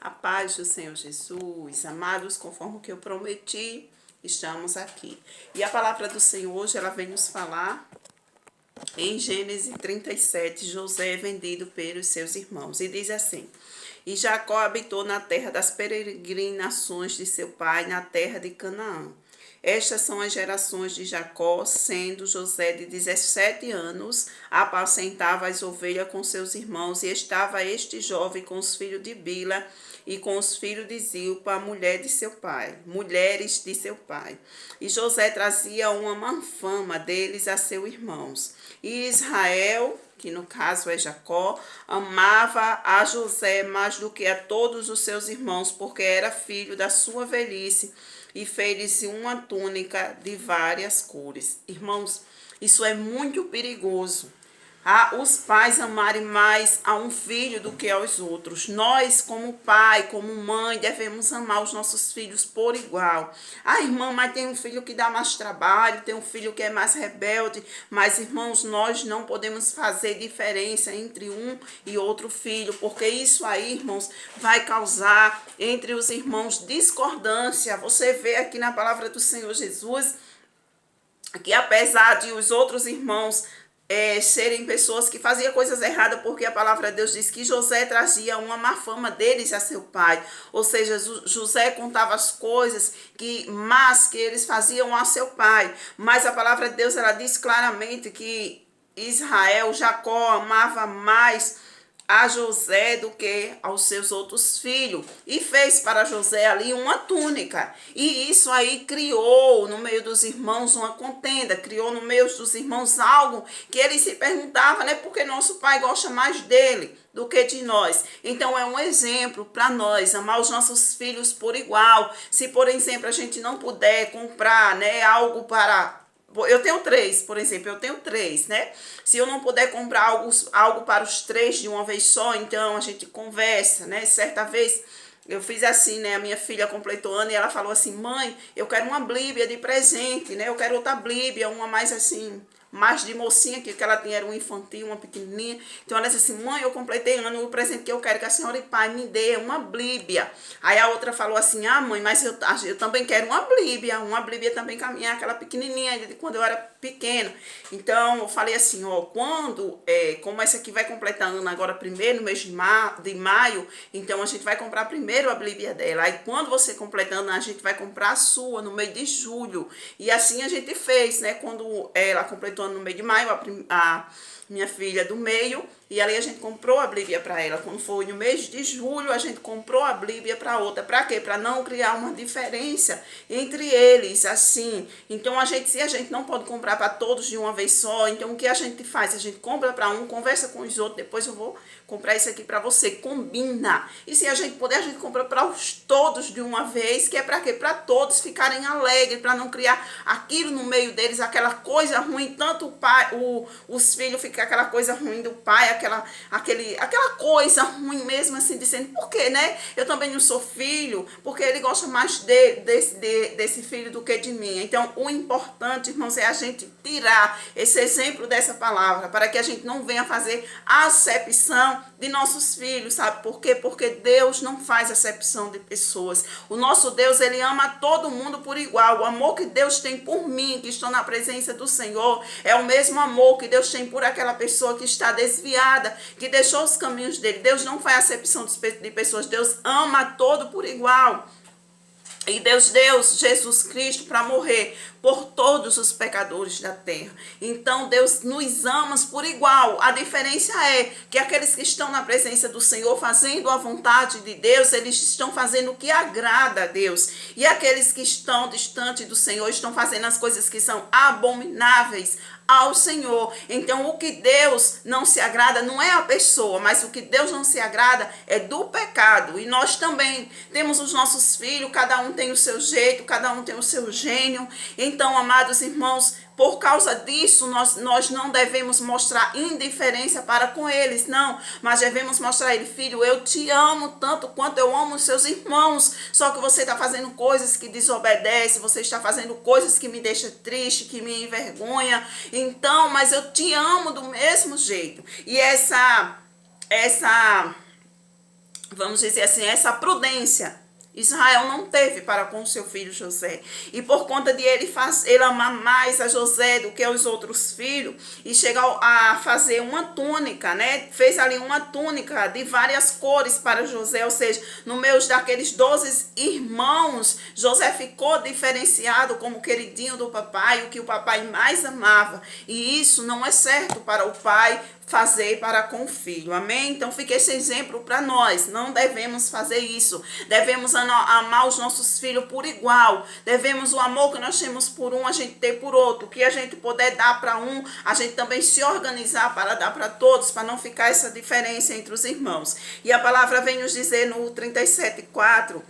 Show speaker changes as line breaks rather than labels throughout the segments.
A paz do Senhor Jesus, amados, conforme o que eu prometi, estamos aqui. E a palavra do Senhor hoje, ela vem nos falar em Gênesis 37, José é vendido pelos seus irmãos. E diz assim: E Jacó habitou na terra das peregrinações de seu pai, na terra de Canaã. Estas são as gerações de Jacó, sendo José de 17 anos, apacentava as ovelhas com seus irmãos, e estava este jovem com os filhos de Bila e com os filhos de Zilpa, mulheres de seu pai. E José trazia uma má fama deles a seus irmãos. E Israel, que no caso é Jacó, amava a José mais do que a todos os seus irmãos, porque era filho da sua velhice, e fez-lhe uma túnica de várias cores. Irmãos, isso é muito perigoso. Os pais amarem mais a um filho do que aos outros. Nós, como pai, como mãe, devemos amar os nossos filhos por igual. Irmã, mas tem um filho que dá mais trabalho, tem um filho que é mais rebelde. Mas, irmãos, nós não podemos fazer diferença entre um e outro filho, porque isso aí, irmãos, vai causar entre os irmãos discordância. Você vê aqui na palavra do Senhor Jesus que apesar de os outros irmãos serem pessoas que faziam coisas erradas, porque a palavra de Deus diz que José trazia uma má fama deles a seu pai, ou seja, José contava as coisas más que eles faziam a seu pai, mas a palavra de Deus, ela diz claramente que Jacó amava mais a José do que aos seus outros filhos, e fez para José ali uma túnica, e isso aí criou no meio dos irmãos uma contenda, criou no meio dos irmãos algo que eles se perguntavam, né, porque nosso pai gosta mais dele do que de nós. Então é um exemplo para nós, amar os nossos filhos por igual. Se, por exemplo, a gente não puder comprar, né, algo para... Eu tenho três, por exemplo, né? Se eu não puder comprar algo para os três de uma vez só, então a gente conversa, né? Certa vez eu fiz assim, né? A minha filha completou ano e ela falou assim: mãe, eu quero uma Bíblia de presente, né? Eu quero outra Bíblia, uma mais assim, mais de mocinha, que ela tinha era um infantil, uma pequenininha. Então ela disse assim: mãe, eu completei ano, o presente que eu quero que a senhora e pai me dê uma Bíblia. Aí a outra falou assim: mãe, mas eu também quero uma Bíblia também com a minha, aquela pequenininha, de quando eu era pequena. Então eu falei assim: como essa aqui vai completar ano agora primeiro, no mês de maio, então a gente vai comprar primeiro a Bíblia dela. Aí quando você completando, a gente vai comprar a sua no mês de julho. E assim a gente fez, né? Quando ela completou no mês de maio, a minha filha do meio, e ali a gente comprou a Bíblia para ela. Quando foi no mês de julho, a gente comprou a Bíblia para outra. Para quê? Para não criar uma diferença entre eles, assim. Então, se a gente não pode comprar para todos de uma vez só, então o que a gente faz? A gente compra para um, conversa com os outros, depois eu vou comprar isso aqui para você, combina. E se a gente puder, a gente compra para todos de uma vez, que é para quê? Para todos ficarem alegres, para não criar aquilo no meio deles, aquela coisa ruim, tanto o pai, os filhos ficam aquela coisa ruim do pai, aquela coisa ruim mesmo, assim, dizendo, por quê, né? Eu também não sou filho, porque ele gosta mais desse filho do que de mim. Então, o importante, irmãos, é a gente tirar esse exemplo dessa palavra, para que a gente não venha fazer acepção de nossos filhos, sabe por quê? Porque Deus não faz acepção de pessoas. O nosso Deus, ele ama todo mundo por igual. O amor que Deus tem por mim, que estou na presença do Senhor, é o mesmo amor que Deus tem por aquela pessoa que está desviada, que deixou os caminhos dele. Deus não faz acepção de pessoas. Deus ama todo por igual. E Deus deu Jesus Cristo para morrer por todos os pecadores da terra. Então Deus nos ama por igual. A diferença é que aqueles que estão na presença do Senhor fazendo a vontade de Deus, eles estão fazendo o que agrada a Deus. E aqueles que estão distante do Senhor estão fazendo as coisas que são abomináveis ao Senhor. Então o que Deus não se agrada não é a pessoa, mas o que Deus não se agrada é do pecado. E nós também temos os nossos filhos, cada um tem o seu jeito, cada um tem o seu gênio. Então, amados irmãos, por causa disso, nós não devemos mostrar indiferença para com eles, não. Mas devemos mostrar a ele: filho, eu te amo tanto quanto eu amo os seus irmãos. Só que você está fazendo coisas que desobedecem, você está fazendo coisas que me deixam triste, que me envergonha. Então, mas eu te amo do mesmo jeito. E essa vamos dizer assim, essa prudência Israel não teve para com seu filho José. E por conta de ele amar mais a José do que os outros filhos, e chegou a fazer uma túnica, né? Fez ali uma túnica de várias cores para José, ou seja, no meio daqueles 12 irmãos, José ficou diferenciado como queridinho do papai, o que o papai mais amava. E isso não é certo para o pai fazer para com o filho, amém? Então fica esse exemplo para nós, não devemos fazer isso, devemos amar os nossos filhos por igual, devemos o amor que nós temos por um, a gente ter por outro, o que a gente puder dar para um, a gente também se organizar para dar para todos, para não ficar essa diferença entre os irmãos. E a palavra vem nos dizer no 37:4,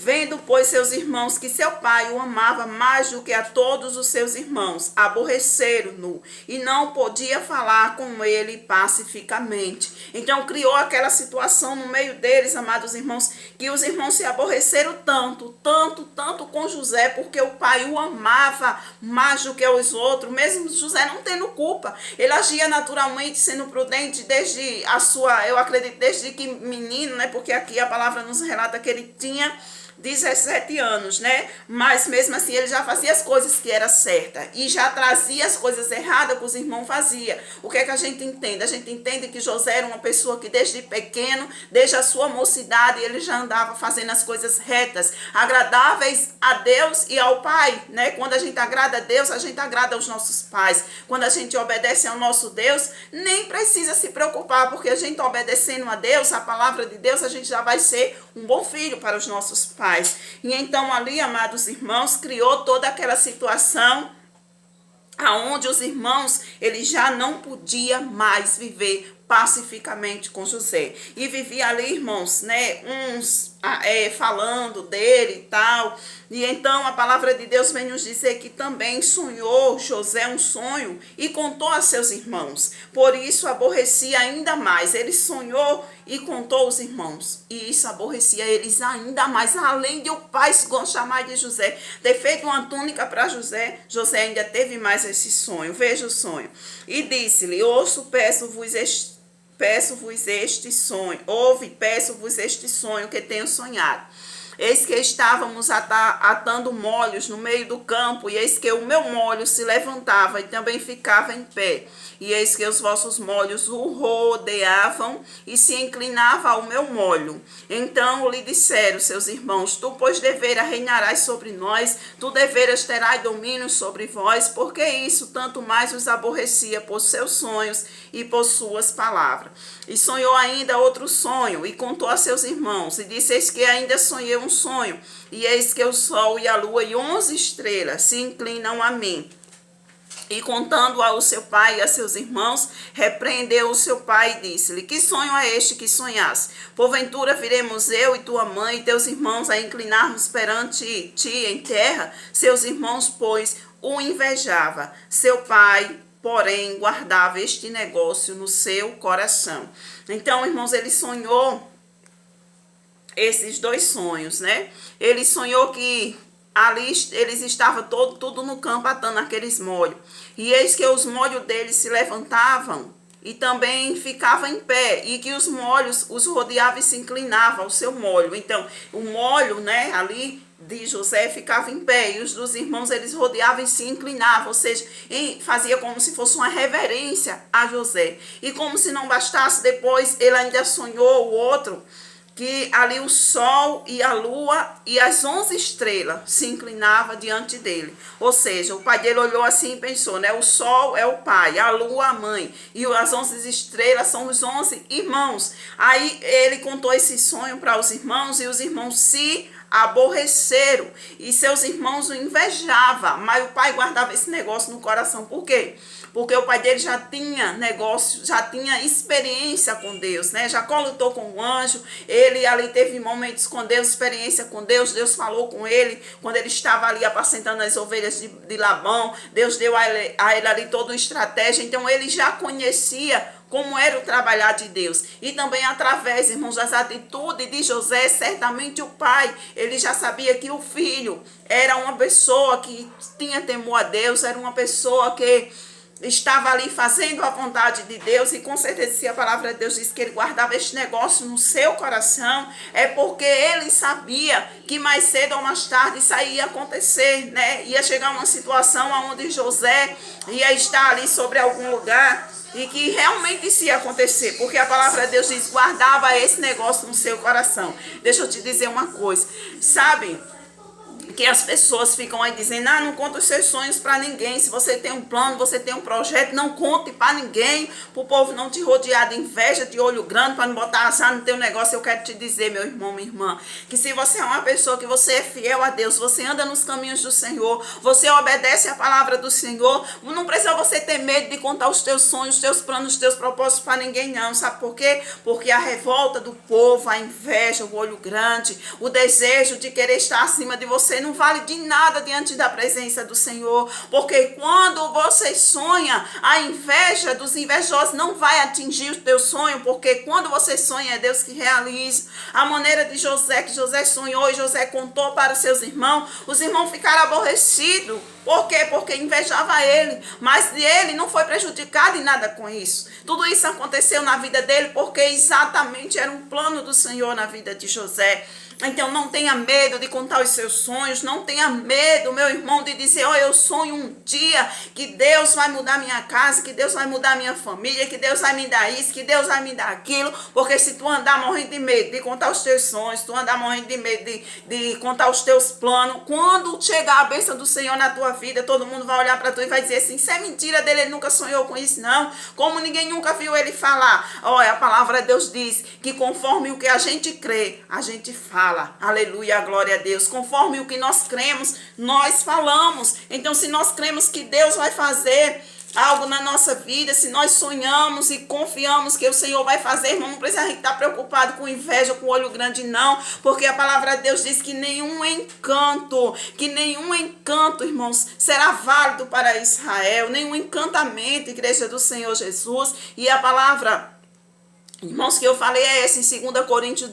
vendo, pois, seus irmãos que seu pai o amava mais do que a todos os seus irmãos, aborreceram-no e não podia falar com ele pacificamente. Então criou aquela situação no meio deles, amados irmãos, que os irmãos se aborreceram tanto com José, porque o pai o amava mais do que os outros, mesmo José não tendo culpa. Ele agia naturalmente, sendo prudente desde a sua, eu acredito, desde que menino, né? Porque aqui a palavra nos relata que ele tinha 17 anos, né? Mas mesmo assim ele já fazia as coisas que era certa e já trazia as coisas erradas que os irmãos faziam. O que é que a gente entende? A gente entende que José era uma pessoa que desde pequeno, desde a sua mocidade, ele já andava fazendo as coisas retas, agradáveis a Deus e ao Pai, né? Quando a gente agrada a Deus, a gente agrada aos nossos pais. Quando a gente obedece ao nosso Deus, nem precisa se preocupar, porque a gente obedecendo a Deus, a palavra de Deus, a gente já vai ser um bom filho para os nossos pais. E então ali, amados irmãos, criou toda aquela situação aonde os irmãos, eles já não podiam mais viver pacificamente com José. E vivia ali, irmãos, né, uns falando dele e tal. E então a palavra de Deus vem nos dizer que também sonhou José um sonho e contou a seus irmãos. Por isso aborrecia ainda mais. Ele sonhou e contou aos irmãos. E isso aborrecia eles ainda mais. Além de o pai se gostar mais de José, ter feito uma túnica para José, José ainda teve mais esse sonho. Veja o sonho. E disse-lhe: ouço, peço-vos este sonho. Ouve, peço-vos este sonho que tenho sonhado. Eis que estávamos atando molhos no meio do campo, e eis que o meu molho se levantava e também ficava em pé. E eis que os vossos molhos o rodeavam e se inclinava ao meu molho. Então lhe disseram seus irmãos: tu, pois, deveras reinarás sobre nós, tu deveras terás domínio sobre vós, porque isso tanto mais os aborrecia por seus sonhos e por suas palavras. E sonhou ainda outro sonho, e contou a seus irmãos, e disse: eis que ainda sonhei um sonho, e eis que o sol e a lua e 11 estrelas se inclinam a mim. E contando ao seu pai e a seus irmãos, repreendeu o seu pai e disse-lhe: que sonho é este que sonhaste? Porventura viremos eu e tua mãe e teus irmãos a inclinarmos perante ti em terra? Seus irmãos, pois, o invejava. Seu pai, porém, guardava este negócio no seu coração. Então, irmãos, ele sonhou esses dois sonhos, né? Ele sonhou que ali eles estavam tudo no campo atando aqueles molhos. E eis que os molhos deles se levantavam e também ficavam em pé. E que os molhos os rodeavam e se inclinavam ao seu molho. Então, o molho, né, ali de José ficava em pé. E os dos irmãos, eles rodeavam e se inclinavam. Ou seja, fazia como se fosse uma reverência a José. E como se não bastasse, depois ele ainda sonhou o outro, que ali o sol e a lua e as 11 estrelas se inclinavam diante dele. Ou seja, o pai dele olhou assim e pensou, né? O sol é o pai, a lua a mãe, e as 11 estrelas são os 11 irmãos. Aí ele contou esse sonho para os irmãos, e os irmãos se aborreceram, e seus irmãos o invejavam, mas o pai guardava esse negócio no coração. Por quê? Porque o pai dele já tinha negócio, já tinha experiência com Deus, né? Jacó lutou com o anjo, ele ali teve momentos com Deus, experiência com Deus. Deus falou com ele quando ele estava ali apacentando as ovelhas de Labão. Deus deu a ele ali toda uma estratégia. Então ele já conhecia como era o trabalhar de Deus. E também através, irmãos, das atitudes de José, certamente o pai, ele já sabia que o filho era uma pessoa que tinha temor a Deus, era uma pessoa que estava ali fazendo a vontade de Deus, e com certeza se a palavra de Deus diz que ele guardava este negócio no seu coração, é porque ele sabia que mais cedo ou mais tarde isso aí ia acontecer, né? Ia chegar uma situação onde José ia estar ali sobre algum lugar e que realmente isso ia acontecer, porque a palavra de Deus diz, guardava esse negócio no seu coração. Deixa eu te dizer uma coisa, sabe? Que as pessoas ficam aí dizendo, não conta os seus sonhos para ninguém. Se você tem um plano, você tem um projeto, não conte para ninguém, para o povo não te rodear de inveja, de olho grande, para não botar azar no teu negócio. Eu quero te dizer, meu irmão, minha irmã, que se você é uma pessoa que você é fiel a Deus, você anda nos caminhos do Senhor, você obedece a palavra do Senhor, não precisa você ter medo de contar os teus sonhos, os teus planos, os teus propósitos para ninguém, não. Sabe por quê? Porque a revolta do povo, a inveja, o olho grande, o desejo de querer estar acima de você, não vale de nada diante da presença do Senhor, porque quando você sonha, a inveja dos invejosos não vai atingir o teu sonho, porque quando você sonha é Deus que realiza. A maneira de José, que José sonhou e José contou para os seus irmãos, os irmãos ficaram aborrecidos. Por quê? Porque invejava ele, mas ele não foi prejudicado em nada com isso. Tudo isso aconteceu na vida dele porque exatamente era um plano do Senhor na vida de José. Então não tenha medo de contar os seus sonhos, não tenha medo, meu irmão, de dizer, eu sonho um dia que Deus vai mudar minha casa, que Deus vai mudar minha família, que Deus vai me dar isso, que Deus vai me dar aquilo, porque se tu andar morrendo de medo de contar os teus sonhos, tu andar morrendo de medo de contar os teus planos, quando chegar a bênção do Senhor na tua vida, todo mundo vai olhar para tu e vai dizer assim, isso é mentira dele, ele nunca sonhou com isso não, como ninguém nunca viu ele falar. Olha, a palavra de Deus diz que conforme o que a gente crê, a gente fala. Aleluia, glória a Deus. Conforme o que nós cremos, nós falamos. Então, se nós cremos que Deus vai fazer algo na nossa vida, se nós sonhamos e confiamos que o Senhor vai fazer, irmão, não precisa a gente estar preocupado com inveja, com olho grande, não, porque a palavra de Deus diz que nenhum encanto, irmãos, será válido para Israel, nenhum encantamento, igreja do Senhor Jesus. E a palavra, irmãos, que eu falei é esse, em 2 Coríntios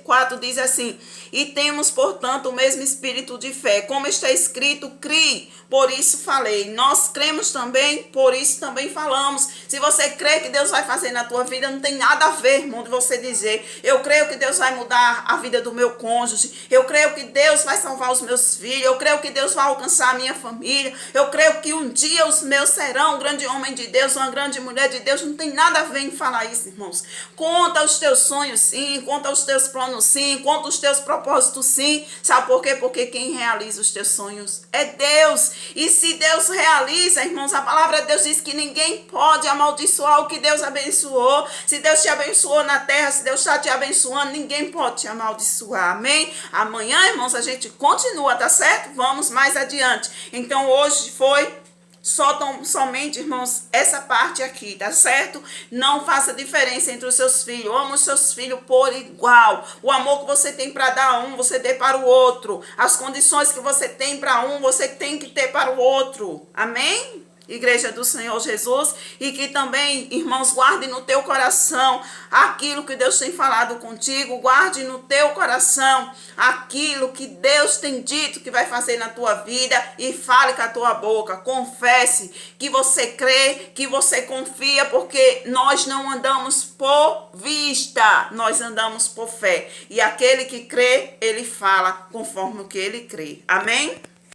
4 diz assim, e temos, portanto, o mesmo espírito de fé, como está escrito, crie, por isso falei. Nós cremos também, por isso também falamos. Se você crê que Deus vai fazer na tua vida, não tem nada a ver, irmão, de você dizer, eu creio que Deus vai mudar a vida do meu cônjuge, eu creio que Deus vai salvar os meus filhos, eu creio que Deus vai alcançar a minha família, eu creio que um dia os meus serão um grande homem de Deus, uma grande mulher de Deus. Não tem nada a ver em falar isso, irmãos. Conta os teus sonhos sim, conta os teus planos sim, conta os teus propósitos sim. Sabe por quê? Porque quem realiza os teus sonhos é Deus. E se Deus realiza, irmãos, a palavra de Deus diz que ninguém pode amaldiçoar o que Deus abençoou. Se Deus te abençoou na terra, se Deus está te abençoando, ninguém pode te amaldiçoar. Amém? Amanhã, irmãos, a gente continua, tá certo? Vamos mais adiante. Então hoje foi somente, irmãos, essa parte aqui, tá certo? Não faça diferença entre os seus filhos. Ama os seus filhos por igual. O amor que você tem para dar a um, você dê para o outro. As condições que você tem para um, você tem que ter para o outro. Amém? Igreja do Senhor Jesus, e que também, irmãos, guarde no teu coração aquilo que Deus tem falado contigo, guarde no teu coração aquilo que Deus tem dito que vai fazer na tua vida e fale com a tua boca, confesse que você crê, que você confia, porque nós não andamos por vista, nós andamos por fé, e aquele que crê, ele fala conforme o que ele crê. Amém?